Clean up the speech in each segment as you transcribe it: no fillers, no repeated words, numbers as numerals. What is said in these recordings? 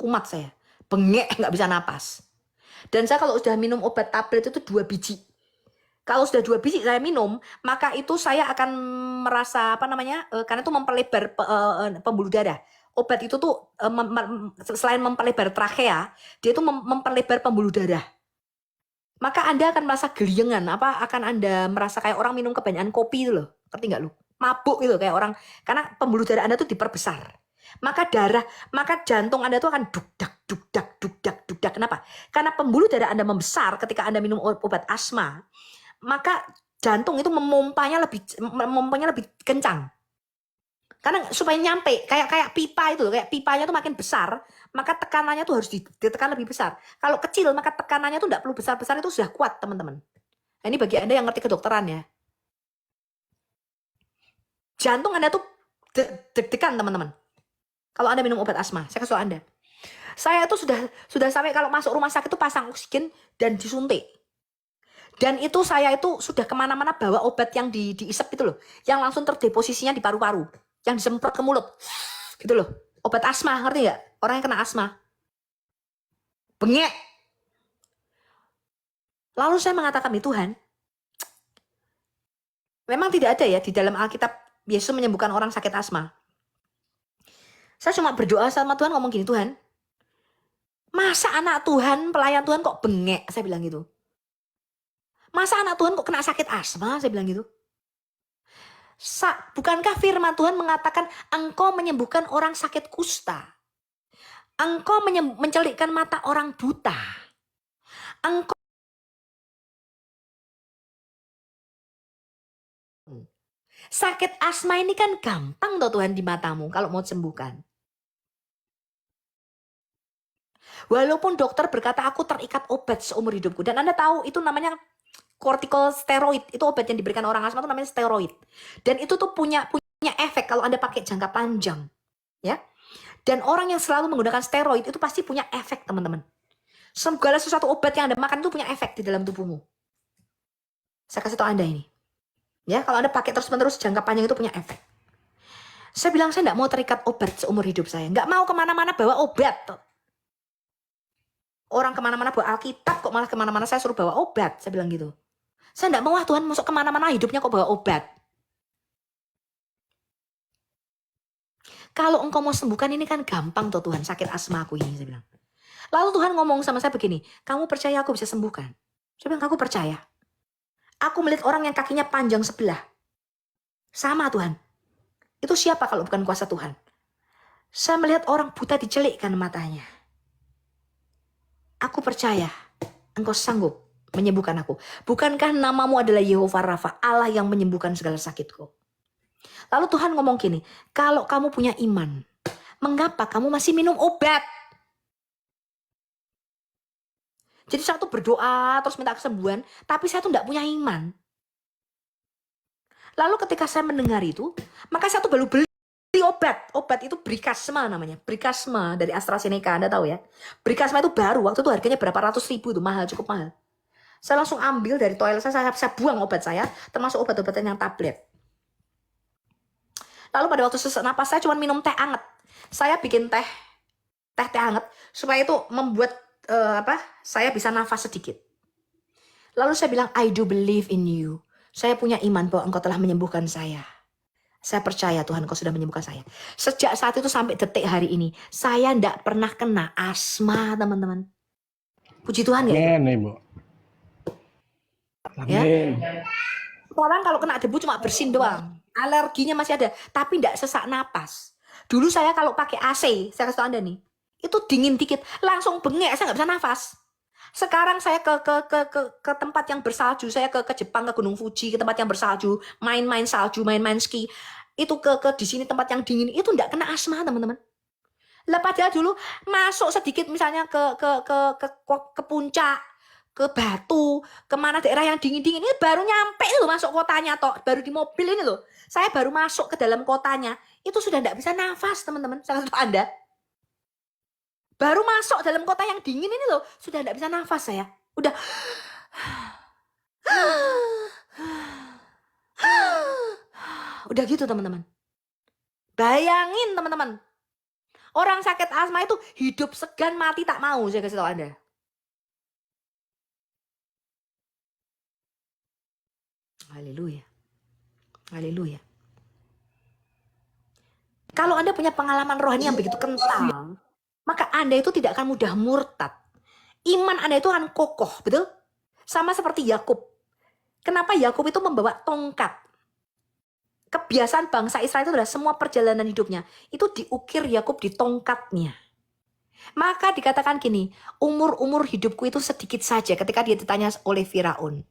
kumat saya. Bengek, nggak bisa napas. Dan saya kalau sudah minum obat tablet itu 2 biji. Kalau sudah 2 biji saya minum, maka itu saya akan merasa apa namanya? Karena itu memperlebar pembuluh darah. Obat itu tuh selain memperlebar trakea, dia itu memperlebar pembuluh darah. Maka Anda akan merasa geliengan, akan Anda merasa kayak orang minum kebanyakan kopi itu loh. Ngerti nggak lu? Mabuk gitu kayak orang, karena pembuluh darah Anda tuh diperbesar. Maka jantung Anda tuh akan dugdak, dugdak, dugdak, dugdak. Kenapa? Karena pembuluh darah Anda membesar ketika Anda minum obat asma, maka jantung itu memompanya lebih kencang. Karena supaya nyampe kayak pipa itu, kayak pipanya tuh makin besar, maka tekanannya tuh harus ditekan lebih besar. Kalau kecil maka tekanannya tuh enggak perlu besar-besar, itu sudah kuat, teman-teman. Nah, ini bagi Anda yang ngerti kedokteran ya. Jantung Anda tuh deg-degan, teman-teman. Kalau Anda minum obat asma, saya kasih tahu Anda. Saya tuh sudah sampai kalau masuk rumah sakit tuh pasang oksigen dan disuntik. Dan itu saya itu sudah kemana-mana bawa obat yang diisep itu loh, yang langsung terdeposisinya di paru-paru, yang disemprot ke mulut, gitu loh. Obat asma, ngerti nggak? Orang yang kena asma, bengek. Lalu saya mengatakan, Tuhan, memang tidak ada ya di dalam Alkitab Yesus menyembuhkan orang sakit asma. Saya cuma berdoa sama Tuhan, ngomong gini, Tuhan, masa anak Tuhan, pelayan Tuhan kok bengek? Saya bilang gitu. Masa anak Tuhan kok kena sakit asma? Saya bilang gitu. Bukankah firman Tuhan mengatakan engkau menyembuhkan orang sakit kusta? Engkau mencelikkan mata orang buta. Engkau sakit asma ini kan gampang toh Tuhan di matamu kalau mau sembuhkan. Walaupun dokter berkata aku terikat obat seumur hidupku. Dan Anda tahu itu namanya corticosteroid. Itu obat yang diberikan orang asma itu namanya steroid. Dan itu tuh punya efek kalau Anda pakai jangka panjang. Ya. Dan orang yang selalu menggunakan steroid itu pasti punya efek, teman-teman. Segala sesuatu obat yang Anda makan itu punya efek di dalam tubuhmu. Saya kasih tahu Anda ini. Ya, kalau Anda pakai terus-menerus jangka panjang itu punya efek. Saya bilang saya tidak mau terikat obat seumur hidup saya. Nggak mau kemana-mana bawa obat. Orang kemana-mana bawa Alkitab, kok malah kemana-mana saya suruh bawa obat. Saya bilang gitu. Saya tidak mau Tuhan masuk kemana-mana hidupnya kok bawa obat. Kalau engkau mau sembuhkan ini kan gampang toh Tuhan, sakit asma aku ini, saya bilang. Lalu Tuhan ngomong sama saya begini, kamu percaya aku bisa sembuhkan? Saya bilang, aku percaya. Aku melihat orang yang kakinya panjang sebelah. Sama Tuhan. Itu siapa kalau bukan kuasa Tuhan? Saya melihat orang buta dicelikkan matanya. Aku percaya engkau sanggup menyembuhkan aku. Bukankah namamu adalah Yehova Rafa, Allah yang menyembuhkan segala sakitku? Lalu Tuhan ngomong gini, kalau kamu punya iman, mengapa kamu masih minum obat? Jadi saya tuh berdoa, terus minta kesembuhan, tapi saya tuh tidak punya iman. Lalu ketika saya mendengar itu, maka saya tuh baru beli obat. Obat itu Brikasma namanya. Brikasma dari AstraZeneca, Anda tahu ya. Brikasma itu baru, waktu itu harganya berapa ratus ribu, itu mahal, cukup mahal. Saya langsung ambil dari toilet saya buang obat saya, termasuk obat-obatan yang tablet. Lalu pada waktu sesak napas saya cuma minum teh hangat. Saya bikin teh hangat supaya itu membuat saya bisa nafas sedikit. Lalu saya bilang, I do believe in you. Saya punya iman bahwa engkau telah menyembuhkan saya. Saya percaya Tuhan engkau sudah menyembuhkan saya. Sejak saat itu sampai detik hari ini, saya tidak pernah kena asma, teman-teman. Puji Tuhan ya. Amin, Ibu. Amin. Ya. Sekarang kalau kena debu cuma bersin doang. Alerginya masih ada, tapi tidak sesak napas. Dulu saya kalau pakai AC, saya kasih tahu Anda nih, itu dingin dikit, langsung bengek, saya nggak bisa nafas. Sekarang saya ke tempat yang bersalju, saya ke Jepang, ke Gunung Fuji, ke tempat yang bersalju, main-main salju, main-main ski. Itu di sini tempat yang dingin, itu enggak kena asma, teman-teman. Lah padahal dulu masuk sedikit misalnya ke puncak, ke Batu, kemana daerah yang dingin-dingin, ini baru nyampe loh masuk kotanya toh, baru di mobil ini loh. Saya baru masuk ke dalam kotanya, itu sudah enggak bisa nafas, teman-teman. Saya kasih tahu Anda. Baru masuk dalam kota yang dingin ini loh, sudah tidak bisa nafas saya. Udah. Udah gitu teman-teman. Bayangin teman-teman. Orang sakit asma itu hidup segan mati tak mau, saya kasih tahu Anda. Haleluya. Haleluya. Kalau Anda punya pengalaman rohani yang begitu kental, maka Anda itu tidak akan mudah murtad. Iman Anda itu akan kokoh, betul? Sama seperti Yakub. Kenapa Yakub itu membawa tongkat? Kebiasaan bangsa Israel itu adalah semua perjalanan hidupnya itu diukir Yakub di tongkatnya. Maka dikatakan gini, umur hidupku itu sedikit saja ketika dia ditanya oleh Firaun.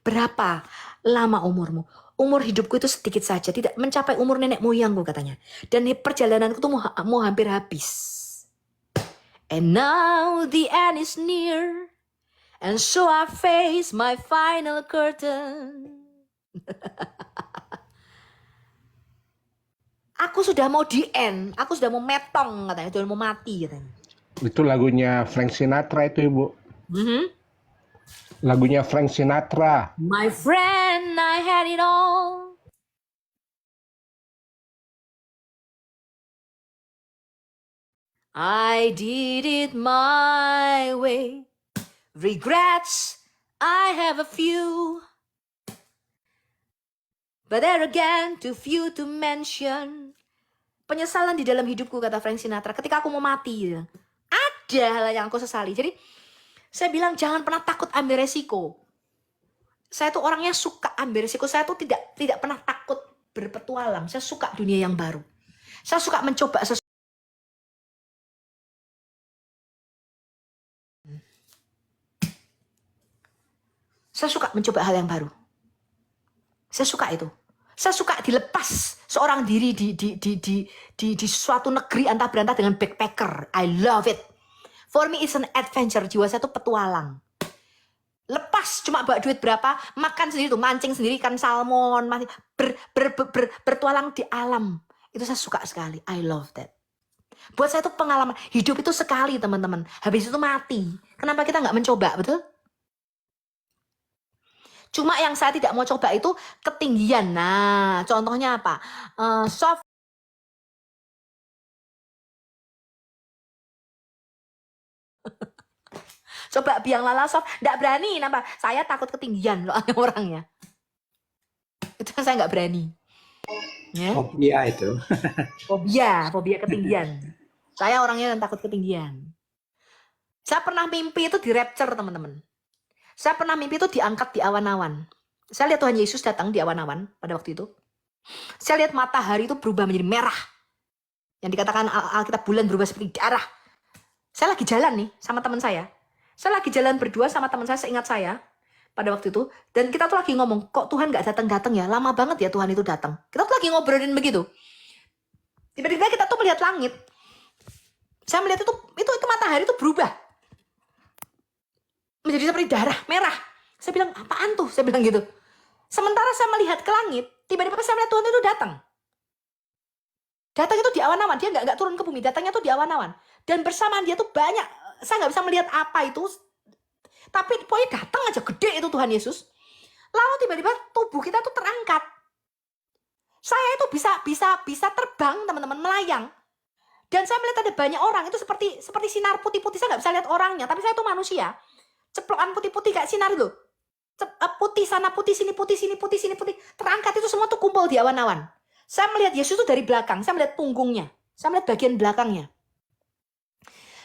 Berapa lama umurmu? Umur hidupku itu sedikit saja, tidak mencapai umur nenek moyangku katanya. Dan perjalananku itu mau hampir habis. And now the end is near, and so I face my final curtain. Aku sudah mau di end, aku sudah mau metong katanya, sudah mau mati katanya. Itu lagunya Frank Sinatra itu, Ibu. Lagunya Frank Sinatra. My friend, I had it all. I did it my way. Regrets, I have a few. But there again, too few to mention. Penyesalan di dalam hidupku, kata Frank Sinatra. Ketika aku mau mati, ada hal yang aku sesali. Jadi, saya bilang jangan pernah takut ambil resiko. Saya tuh orangnya suka ambil resiko. Saya tuh tidak pernah takut berpetualang. Saya suka dunia yang baru. Saya suka mencoba sesuatu. Saya suka mencoba hal yang baru. Saya suka itu. Saya suka dilepas seorang diri di suatu negeri antah berantah dengan backpacker. I love it. For me it's an adventure. Jiwa saya tuh petualang. Lepas cuma bawa duit berapa, makan sendiri tuh, mancing sendiri ikan salmon, bertualang di alam. Itu saya suka sekali. I love that. Buat saya tuh pengalaman hidup itu sekali, teman-teman. Habis itu mati. Kenapa kita nggak mencoba, betul? Cuma yang saya tidak mau coba itu ketinggian. Nah, contohnya apa? Soft. Coba biang lala soft. Nggak berani, nambah. Saya takut ketinggian loh orangnya. Itu saya nggak berani. Ya? Fobia itu. Fobia ketinggian. Saya orangnya yang takut ketinggian. Saya pernah mimpi itu di rapture, teman-teman. Saya pernah mimpi itu diangkat di awan-awan. Saya lihat Tuhan Yesus datang di awan-awan pada waktu itu. Saya lihat matahari itu berubah menjadi merah. Yang dikatakan Alkitab bulan berubah seperti darah. Saya lagi jalan nih sama teman saya. Saya lagi jalan berdua sama teman saya, seingat saya. Pada waktu itu. Dan kita tuh lagi ngomong, kok Tuhan gak datang-datang ya? Lama banget ya Tuhan itu datang. Kita tuh lagi ngobrolin begitu. Tiba-tiba kita tuh melihat langit. Saya melihat itu matahari itu berubah. Menjadi seperti darah merah. Saya bilang, apaan tuh? Saya bilang gitu. Sementara saya melihat ke langit, tiba-tiba saya melihat Tuhan itu datang. Datang itu di awan-awan, dia nggak turun ke bumi, datangnya tuh di awan-awan. Dan bersamaan dia tuh banyak, saya nggak bisa melihat apa itu, tapi pokoknya datang aja, gede itu Tuhan Yesus. Lalu tiba-tiba tubuh kita tuh terangkat. Saya itu bisa terbang, teman-teman, melayang. Dan saya melihat ada banyak orang, itu seperti sinar putih-putih, saya nggak bisa lihat orangnya, tapi saya tuh manusia. Ceplokan putih-putih kayak sinar itu. Putih sana putih sini putih sini putih sini putih, terangkat itu semua tuh kumpul di awan-awan. Saya melihat Yesus itu dari belakang, saya melihat punggungnya, saya melihat bagian belakangnya.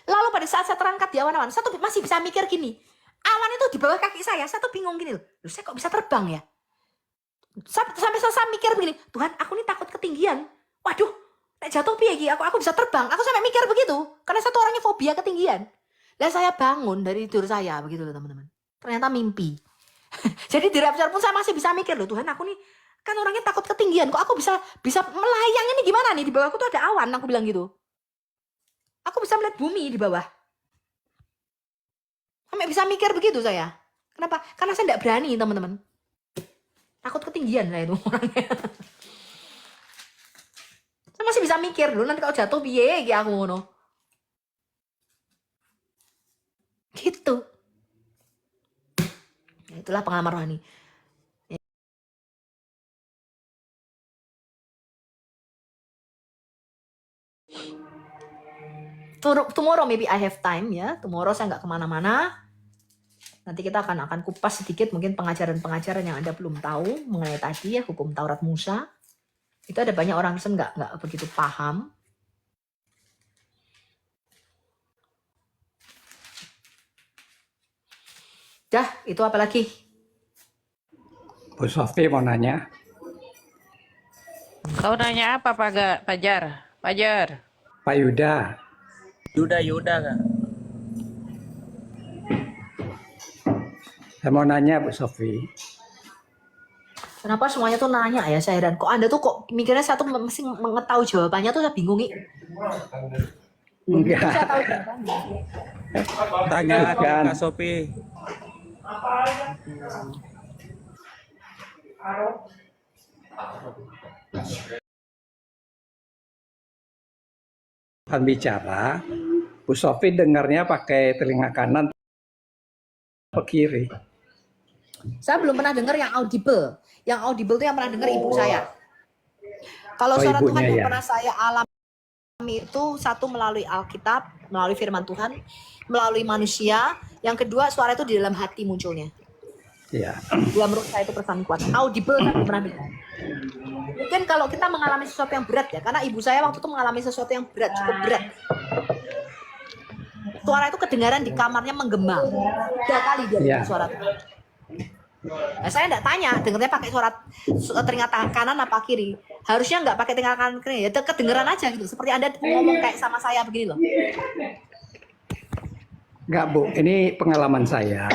Lalu pada saat saya terangkat di awan-awan, saya tuh masih bisa mikir gini, awan itu di bawah kaki saya tuh bingung gini loh, saya kok bisa terbang ya? Sampai saya mikir begini, Tuhan aku ini takut ketinggian, waduh, jatuh piye iki, aku bisa terbang, aku sampai mikir begitu, karena saya tuh orangnya fobia ketinggian. Dan saya bangun dari tidur saya begitu loh teman-teman, ternyata mimpi. Jadi di rapture pun saya masih bisa mikir loh, Tuhan aku nih kan orangnya takut ketinggian, kok aku bisa melayang ini gimana nih, di bawahku tuh ada awan, aku bilang gitu. Aku bisa melihat bumi di bawah. Sampai bisa mikir begitu saya. Kenapa? Karena saya tidak berani teman-teman. Takut ketinggian saya itu orangnya. Saya masih bisa mikir dulu, nanti kalau jatuh piye iki aku ngono. Gitu. Ya, itulah pengalaman rohani. Tomorrow maybe I have time ya. Tomorrow saya nggak kemana-mana. Nanti kita akan kupas sedikit mungkin pengajaran-pengajaran yang Anda belum tahu mengenai tadi ya, hukum Taurat Musa. Itu ada banyak orang Kristen nggak begitu paham. Dah, itu apa lagi? Bu Sofi mau nanya. Kau nanya apa, Pajar? Pajar. Pak Yuda. Yuda Kak. Saya mau nanya Bu Sofi. Kenapa semuanya tuh nanya ya, saya heran. Kok Anda tuh kok mikirnya saya tuh mesti mengetahui jawabannya tuh, saya bingung nih. Enggak. Saya tahu jawabannya. Tanya Bukan. Kak Sofi. Tuhan bicara, Bu Sofi dengarnya pakai telinga kanan atau kiri? Saya belum pernah dengar yang audible. Yang audible itu yang pernah dengar ibu saya. Kalau Oh, suara ibunya Tuhan yang ya. pernah saya alami itu satu melalui Alkitab, melalui firman Tuhan, melalui manusia. Yang kedua suara itu di dalam hati munculnya. Ya. Dalam menurut saya itu perasaan kuat. Audible saya belum pernah dengar. Mungkin kalau kita mengalami sesuatu yang berat ya, karena ibu saya waktu itu mengalami sesuatu yang berat, cukup berat. Suara itu kedengaran di kamarnya menggema. 3 kali dia dengar Ya. suara itu. Nah, saya enggak tanya, dengarnya pakai suara telinga kanan apa kiri. Harusnya enggak pakai telinga kanan kiri, ya kedengeran aja gitu. Seperti Anda ngomong kayak sama saya begini loh. Enggak Bu, ini pengalaman saya.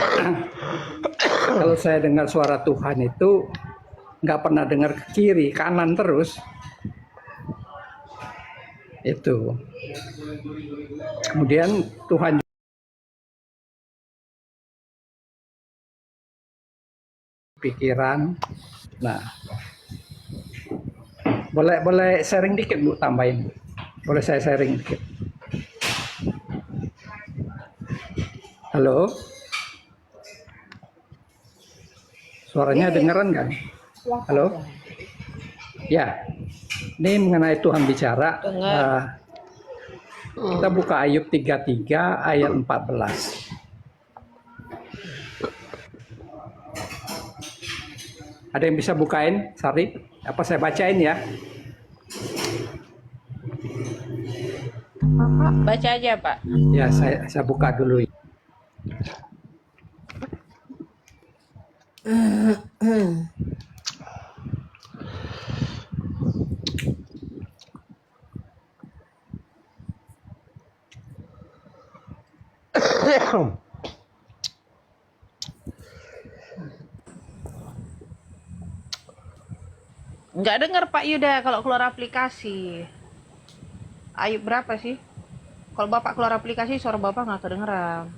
Kalau saya dengar suara Tuhan itu nggak pernah dengar ke kiri, kanan terus. Itu. Kemudian Tuhan pikiran. Nah, boleh sharing dikit Bu, tambahin. Boleh saya sharing dikit. Halo? Suaranya dengeran nggak? Halo? Ya, ini mengenai Tuhan bicara. Dengar. Kita buka Ayub 33 ayat 14. Ada yang bisa bukain, Sari? Apa saya bacain ya? Baca aja, Pak. Ya, saya buka dulu. Nggak dengar Pak Yuda kalau keluar aplikasi. Ayub berapa sih? Kalau Bapak keluar aplikasi, suara Bapak nggak kedengeran.